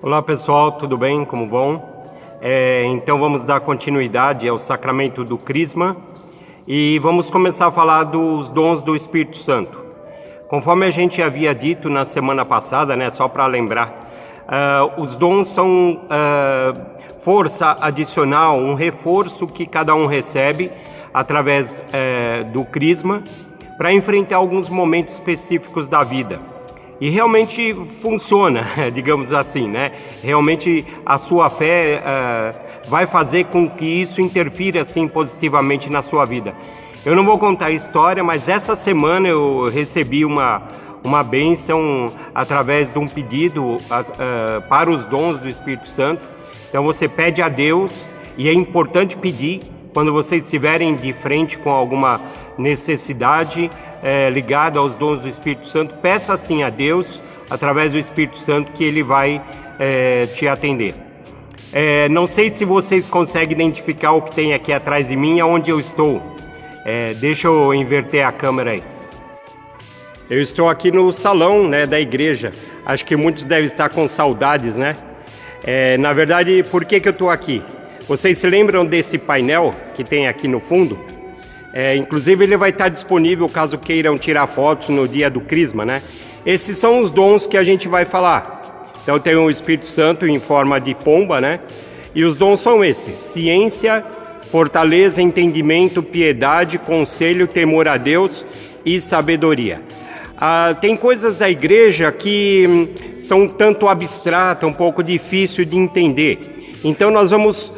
Olá pessoal, tudo bem? Como vão? Então vamos dar continuidade ao sacramento do Crisma e vamos começar a falar dos dons do Espírito Santo. Conforme a gente havia dito na semana passada, só para lembrar, os dons são força adicional, um reforço que cada um recebe através do Crisma para enfrentar alguns momentos específicos da vida. E realmente funciona, digamos assim, Realmente a sua fé vai fazer com que isso interfira assim positivamente na sua vida. Eu não vou contar a história, mas essa semana eu recebi uma bênção através de um pedido para os dons do Espírito Santo. Então você pede a Deus, e é importante pedir quando vocês estiverem de frente com alguma necessidade ligado aos dons do Espírito Santo, peça assim a Deus, através do Espírito Santo, que Ele vai te atender. Não sei se vocês conseguem identificar o que tem aqui atrás de mim, aonde eu estou. Deixa eu inverter a câmera aí. Eu estou aqui no salão da igreja. Acho que muitos devem estar com saudades, na verdade, por que eu estou aqui? Vocês se lembram desse painel que tem aqui no fundo? Inclusive ele vai estar disponível caso queiram tirar fotos no dia do Crisma, Esses são os dons que a gente vai falar. Então tem o Espírito Santo em forma de pomba, E os dons são esses: ciência, fortaleza, entendimento, piedade, conselho, temor a Deus e sabedoria. Tem coisas da igreja que são um tanto abstratas, um pouco difícil de entender. Então nós vamos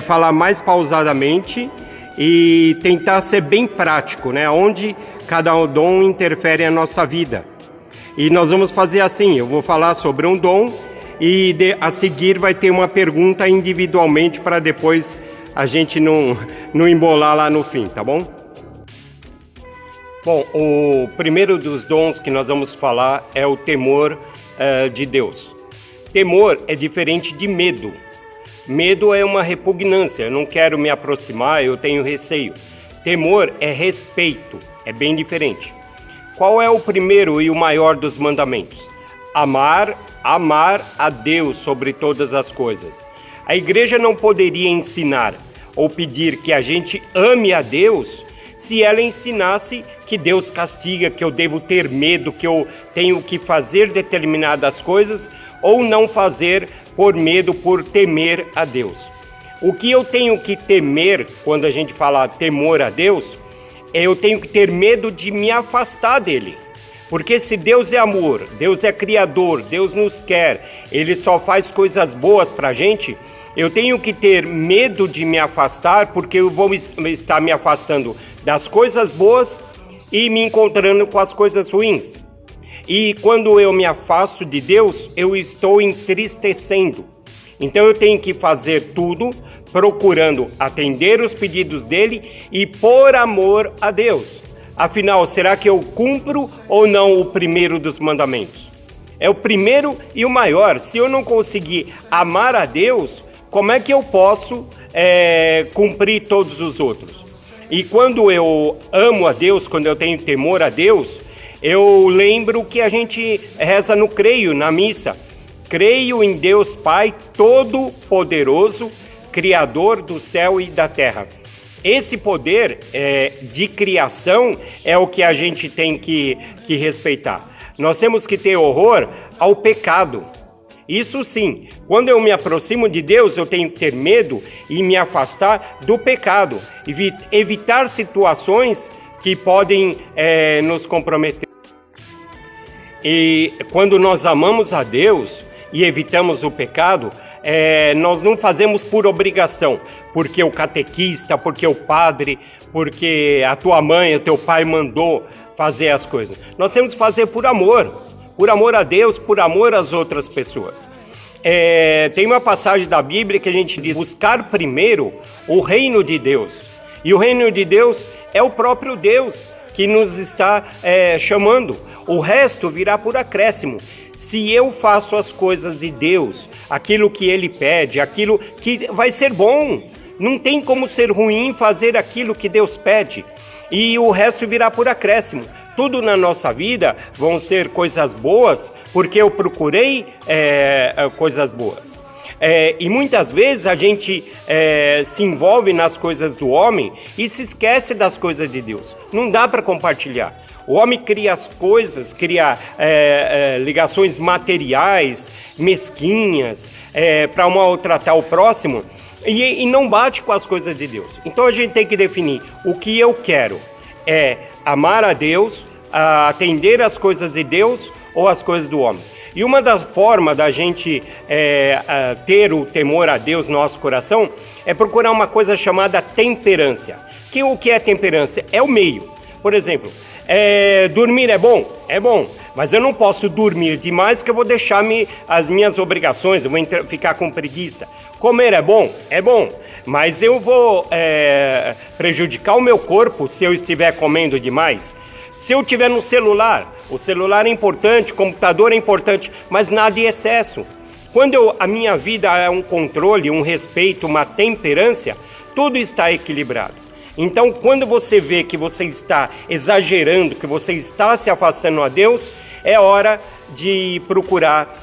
falar mais pausadamente e tentar ser bem prático, onde cada dom interfere na nossa vida. E nós vamos fazer assim: eu vou falar sobre um dom e a seguir vai ter uma pergunta individualmente para depois a gente não embolar lá no fim, tá bom? Bom, o primeiro dos dons que nós vamos falar é o temor de Deus. Temor é diferente de medo. Medo é uma repugnância, eu não quero me aproximar, eu tenho receio. Temor é respeito, é bem diferente. Qual é o primeiro e o maior dos mandamentos? Amar a Deus sobre todas as coisas. A igreja não poderia ensinar ou pedir que a gente ame a Deus se ela ensinasse que Deus castiga, que eu devo ter medo, que eu tenho que fazer determinadas coisas ou não fazer por medo, por temer a Deus. O que eu tenho que temer, quando a gente fala temor a Deus, eu tenho que ter medo de me afastar dele. Porque se Deus é amor, Deus é criador, Deus nos quer, Ele só faz coisas boas pra gente, eu tenho que ter medo de me afastar, porque eu vou estar me afastando das coisas boas e me encontrando com as coisas ruins. E quando eu me afasto de Deus, eu estou entristecendo. Então eu tenho que fazer tudo procurando atender os pedidos dele e por amor a Deus. Afinal, será que eu cumpro ou não o primeiro dos mandamentos? É o primeiro e o maior. Se eu não conseguir amar a Deus, como é que eu posso cumprir todos os outros? E quando eu amo a Deus, quando eu tenho temor a Deus, eu lembro que a gente reza no creio, na missa. Creio em Deus Pai Todo-Poderoso, Criador do céu e da terra. Esse poder de criação é o que a gente tem que respeitar. Nós temos que ter horror ao pecado. Isso sim, quando eu me aproximo de Deus, eu tenho que ter medo e me afastar do pecado. Evitar situações que podem nos comprometer. E quando nós amamos a Deus e evitamos o pecado, nós não fazemos por obrigação, porque o catequista, porque o padre, porque a tua mãe, o teu pai mandou fazer as coisas. Nós temos que fazer por amor a Deus, por amor às outras pessoas. Tem uma passagem da Bíblia que a gente diz: buscar primeiro o reino de Deus. E o reino de Deus é o próprio Deus que nos está chamando. O resto virá por acréscimo. Se eu faço as coisas de Deus, aquilo que Ele pede, aquilo que vai ser bom, não tem como ser ruim fazer aquilo que Deus pede. E o resto virá por acréscimo. Tudo na nossa vida vão ser coisas boas porque eu procurei coisas boas. E muitas vezes a gente se envolve nas coisas do homem e se esquece das coisas de Deus. Não dá para compartilhar. O homem cria as coisas, cria ligações materiais, mesquinhas, para tratar o próximo, e não bate com as coisas de Deus. Então a gente tem que definir o que eu quero. É amar a Deus, atender às coisas de Deus ou às coisas do homem. E uma das formas da gente ter o temor a Deus no nosso coração é procurar uma coisa chamada temperância. O que é temperância? É o meio. Por exemplo, dormir é bom? É bom. Mas eu não posso dormir demais que eu vou deixar as minhas obrigações, eu vou ficar com preguiça. Comer é bom? É bom. Mas eu vou prejudicar o meu corpo se eu estiver comendo demais. Se eu estiver no celular, o celular é importante, o computador é importante, mas nada em excesso. Quando a minha vida é um controle, um respeito, uma temperância, tudo está equilibrado. Então, quando você vê que você está exagerando, que você está se afastando a Deus, é hora de procurar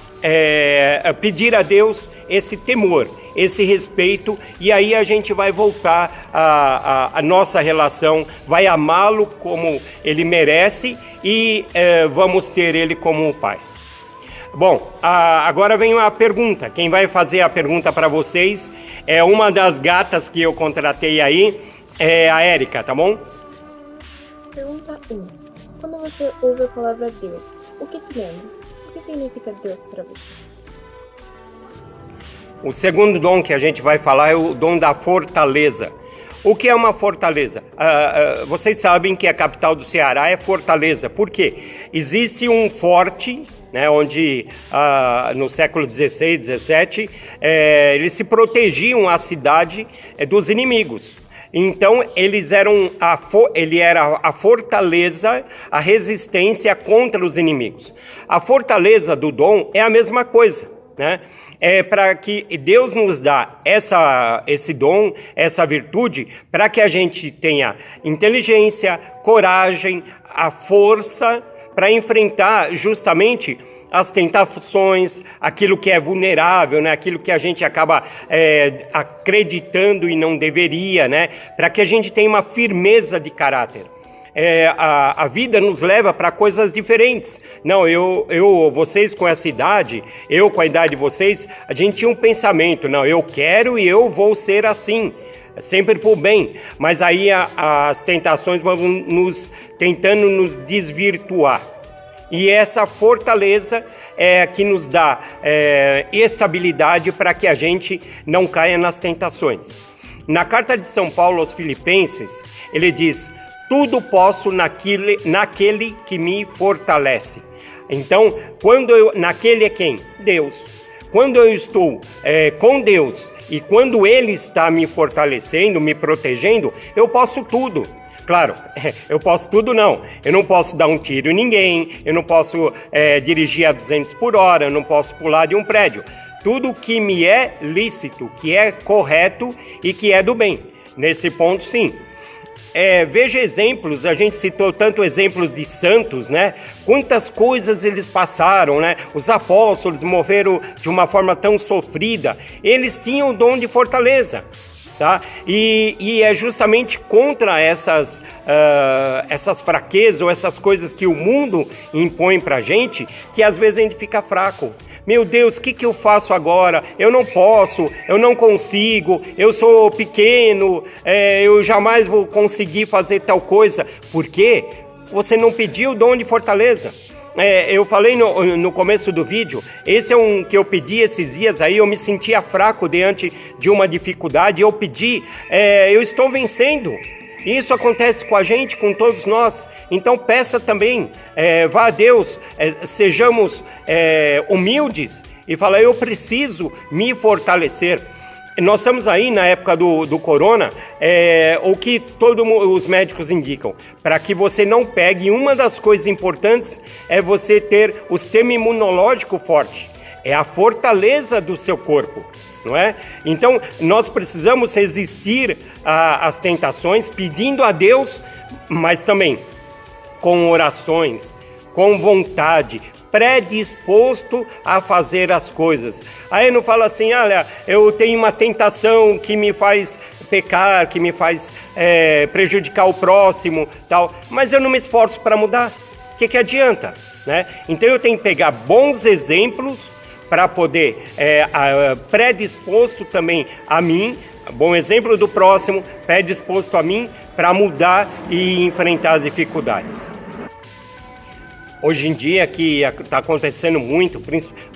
pedir a Deus esse temor, esse respeito, e aí a gente vai voltar a nossa relação, vai amá-lo como ele merece e vamos ter ele como um pai. Bom, agora vem a pergunta. Quem vai fazer a pergunta para vocês é uma das gatas que eu contratei aí, é a Érica, tá bom? Pergunta 1. Quando você ouve a palavra Deus, o que te lembra? O que significa Deus para você? O segundo dom que a gente vai falar é o dom da fortaleza. O que é uma fortaleza? Vocês sabem que a capital do Ceará é Fortaleza. Por quê? Existe um forte, né, onde no século XVI, XVII, eles se protegiam a cidade dos inimigos. Então, ele era a fortaleza, a resistência contra os inimigos. A fortaleza do dom é a mesma coisa, né? É para que Deus nos dá esse dom, essa virtude, para que a gente tenha inteligência, coragem, a força para enfrentar justamente as tentações, aquilo que é vulnerável, né? Aquilo que a gente acaba acreditando e não deveria, né? Para que a gente tenha uma firmeza de caráter. A vida nos leva para coisas diferentes. Não, vocês com essa idade, eu com a idade de vocês, a gente tinha um pensamento, não, eu quero e eu vou ser assim, sempre por bem. Mas aí as tentações vão tentando nos desvirtuar. E essa fortaleza é que nos dá estabilidade para que a gente não caia nas tentações. Na carta de São Paulo aos Filipenses, ele diz: tudo posso naquele que me fortalece. Então, naquele é quem? Deus. Quando eu estou com Deus e quando Ele está me fortalecendo, me protegendo, eu posso tudo. Claro, eu posso tudo não. Eu não posso dar um tiro em ninguém, eu não posso dirigir a 200 por hora, eu não posso pular de um prédio. Tudo que me é lícito, que é correto e que é do bem. Nesse ponto, sim. Veja exemplos, a gente citou tanto exemplos de santos, né? Quantas coisas eles passaram, né? Os apóstolos morreram de uma forma tão sofrida. Eles tinham o dom de fortaleza. Tá? E é justamente contra essas fraquezas ou essas coisas que o mundo impõe pra gente que às vezes a gente fica fraco. Meu Deus, o que eu faço agora? Eu não posso, eu não consigo, eu sou pequeno, eu jamais vou conseguir fazer tal coisa. Por quê? Você não pediu o dom de fortaleza. Eu falei no começo do vídeo, esse é um que eu pedi esses dias aí, eu me sentia fraco diante de uma dificuldade, eu pedi, eu estou vencendo. Isso acontece com a gente, com todos nós. Então peça também, vá a Deus, sejamos humildes e fala: eu preciso me fortalecer. Nós estamos aí na época do corona, o que todos os médicos indicam, para que você não pegue, uma das coisas importantes é você ter o sistema imunológico forte, é a fortaleza do seu corpo, não é? Então, nós precisamos resistir às tentações, pedindo a Deus, mas também com orações, com vontade, predisposto a fazer as coisas. Aí não fala assim, olha, eu tenho uma tentação que me faz pecar, que me faz prejudicar o próximo, tal, mas eu não me esforço para mudar. O que adianta? Né? Então eu tenho que pegar bons exemplos para poder, predisposto também a mim, bom exemplo do próximo, predisposto a mim para mudar e enfrentar as dificuldades. Hoje em dia, que está acontecendo muito,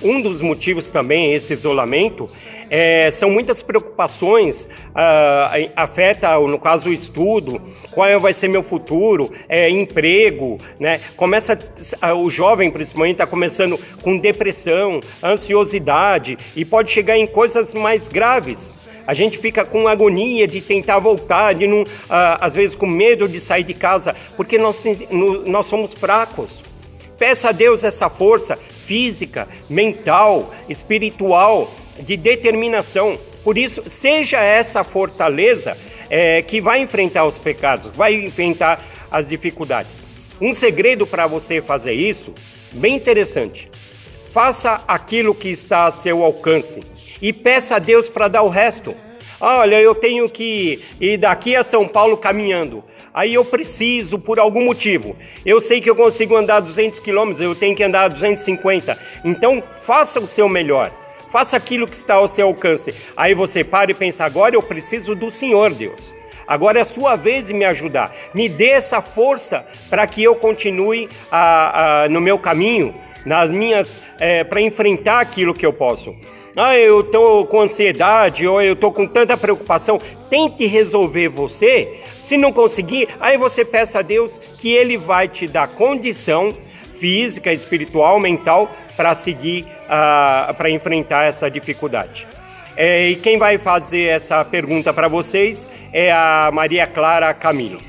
um dos motivos também, esse isolamento, são muitas preocupações, afeta, no caso, o estudo, qual vai ser meu futuro, emprego, né? O jovem, principalmente, está começando com depressão, ansiosidade, e pode chegar em coisas mais graves. A gente fica com agonia de tentar voltar, às vezes com medo de sair de casa, porque nós somos fracos. Peça a Deus essa força física, mental, espiritual, de determinação. Por isso, seja essa fortaleza que vai enfrentar os pecados, vai enfrentar as dificuldades. Um segredo para você fazer isso, bem interessante. Faça aquilo que está a seu alcance e peça a Deus para dar o resto. Olha, eu tenho que ir daqui a São Paulo caminhando. Aí eu preciso, por algum motivo. Eu sei que eu consigo andar 200 quilômetros, eu tenho que andar 250. Então, faça o seu melhor. Faça aquilo que está ao seu alcance. Aí você para e pensa, agora eu preciso do Senhor, Deus. Agora é a sua vez de me ajudar. Me dê essa força para que eu continue no meu caminho, para enfrentar aquilo que eu posso. Eu estou com ansiedade, ou eu estou com tanta preocupação. Tente resolver você. Se não conseguir, aí você peça a Deus que Ele vai te dar condição física, espiritual, mental, para seguir, para enfrentar essa dificuldade. E quem vai fazer essa pergunta para vocês é a Maria Clara Camilo.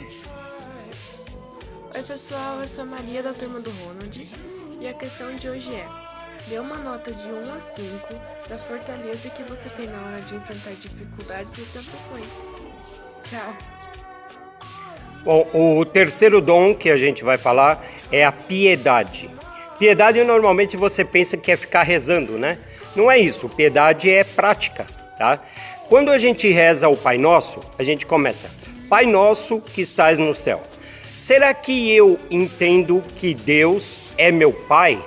Oi pessoal, eu sou a Maria da turma do Ronald e a questão de hoje é: dê uma nota de 1 a 5 da fortaleza que você tem na hora de enfrentar dificuldades e tentações. Tchau. Bom, o terceiro dom que a gente vai falar é a piedade. Piedade, normalmente você pensa que é ficar rezando, né? Não é isso, piedade é prática, tá? Quando a gente reza o Pai Nosso, a gente começa: Pai Nosso que estás no céu. Será que eu entendo que Deus é meu Pai?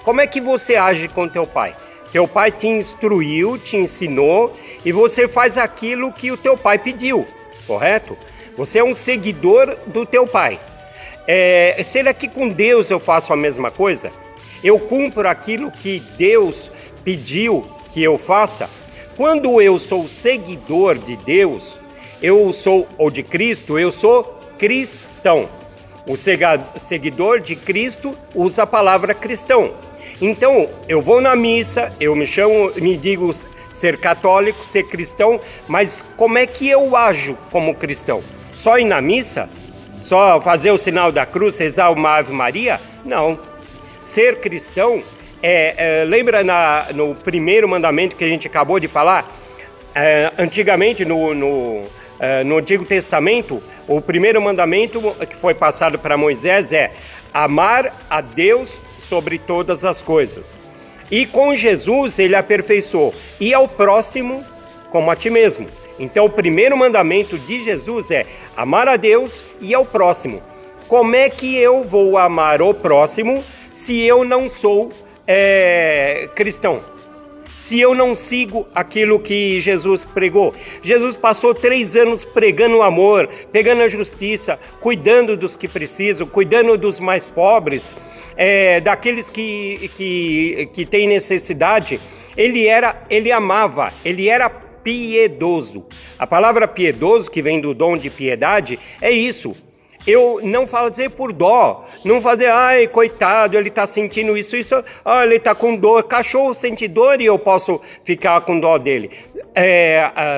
Como é que você age com teu pai? Teu pai te instruiu, te ensinou e você faz aquilo que o teu pai pediu, correto? Você é um seguidor do teu pai. Será que com Deus eu faço a mesma coisa? Eu cumpro aquilo que Deus pediu que eu faça? Quando eu sou seguidor de Deus, ou de Cristo, eu sou cristão. O seguidor de Cristo usa a palavra cristão. Então, eu vou na missa, eu me digo ser católico, ser cristão, mas como é que eu ajo como cristão? Só ir na missa? Só fazer o sinal da cruz, rezar uma Ave Maria? Não. Ser cristão, lembra no primeiro mandamento que a gente acabou de falar? Antigamente, no Antigo Testamento, o primeiro mandamento que foi passado para Moisés é amar a Deus sobre todas as coisas. E com Jesus ele aperfeiçoou: e ao próximo como a ti mesmo. Então o primeiro mandamento de Jesus é amar a Deus e ao próximo. Como é que eu vou amar o próximo se eu não sou cristão? Se eu não sigo aquilo que Jesus pregou? Jesus passou 3 anos pregando o amor, pregando a justiça, cuidando dos que precisam, cuidando dos mais pobres, daqueles que têm necessidade. Ele amava, ele era piedoso. A palavra piedoso, que vem do dom de piedade, é isso. Eu não fazer por dó, não fazer, ai, coitado, ele está sentindo isso, ele está com dor. Cachorro sente dor e eu posso ficar com dó dele.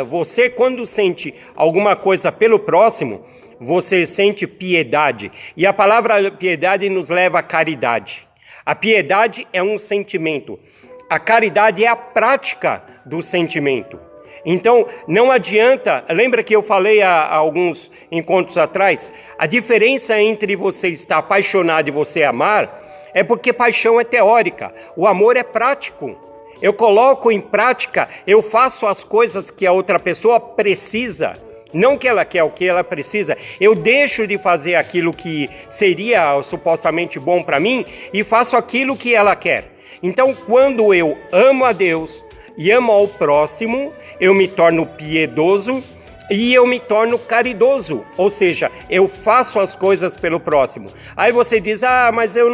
Você, quando sente alguma coisa pelo próximo, você sente piedade. E a palavra piedade nos leva à caridade. A piedade é um sentimento. A caridade é a prática do sentimento. Então, não adianta, lembra que eu falei há alguns encontros atrás, a diferença entre você estar apaixonado e você amar É porque paixão é teórica, o amor é prático. Eu coloco em prática, eu faço as coisas que a outra pessoa precisa, não que ela quer, o que ela precisa. Eu deixo de fazer aquilo que seria supostamente bom para mim e faço aquilo que ela quer. Então, quando eu amo a Deus e amo ao próximo, eu me torno piedoso e eu me torno caridoso, ou seja, eu faço as coisas pelo próximo. Aí você diz, mas eu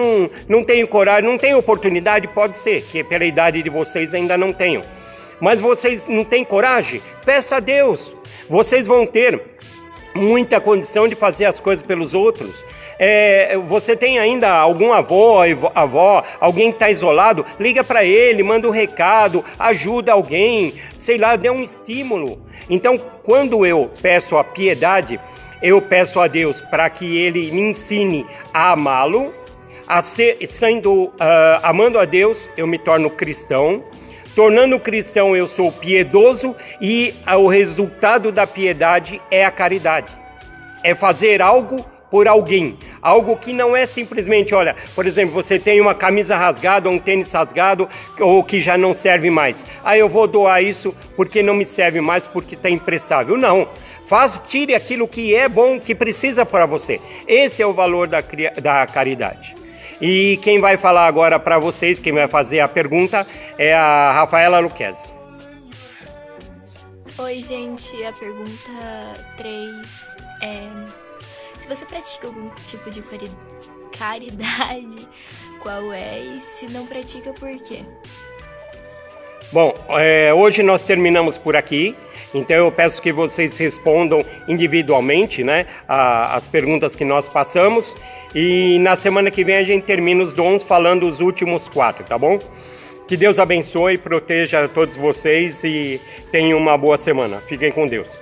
não tenho coragem, não tenho oportunidade. Pode ser que pela idade de vocês ainda não tenham. Mas vocês não têm coragem? Peça a Deus. Vocês vão ter muita condição de fazer as coisas pelos outros. Você tem ainda algum avô, alguém que está isolado? Liga para ele, manda um recado, ajuda alguém, sei lá, dê um estímulo. Então, quando eu peço a piedade, eu peço a Deus para que Ele me ensine a amá-lo, amando a Deus, eu me torno cristão. Tornando cristão, eu sou piedoso e o resultado da piedade é a caridade. É fazer algo por alguém, algo que não é simplesmente, olha, por exemplo, você tem uma camisa rasgada, um tênis rasgado, ou que já não serve mais. Eu vou doar isso porque não me serve mais, porque está imprestável. Não, tire aquilo que é bom, que precisa para você. Esse é o valor da caridade. E quem vai falar agora para vocês, quem vai fazer a pergunta, é a Rafaela Luquezzi. Oi, gente, a pergunta 3 é... Se você pratica algum tipo de caridade, qual é? E se não pratica, por quê? Bom, hoje nós terminamos por aqui, então eu peço que vocês respondam individualmente, né, as perguntas que nós passamos, e na semana que vem a gente termina os dons falando os últimos 4, tá bom? Que Deus abençoe, proteja todos vocês e tenham uma boa semana. Fiquem com Deus.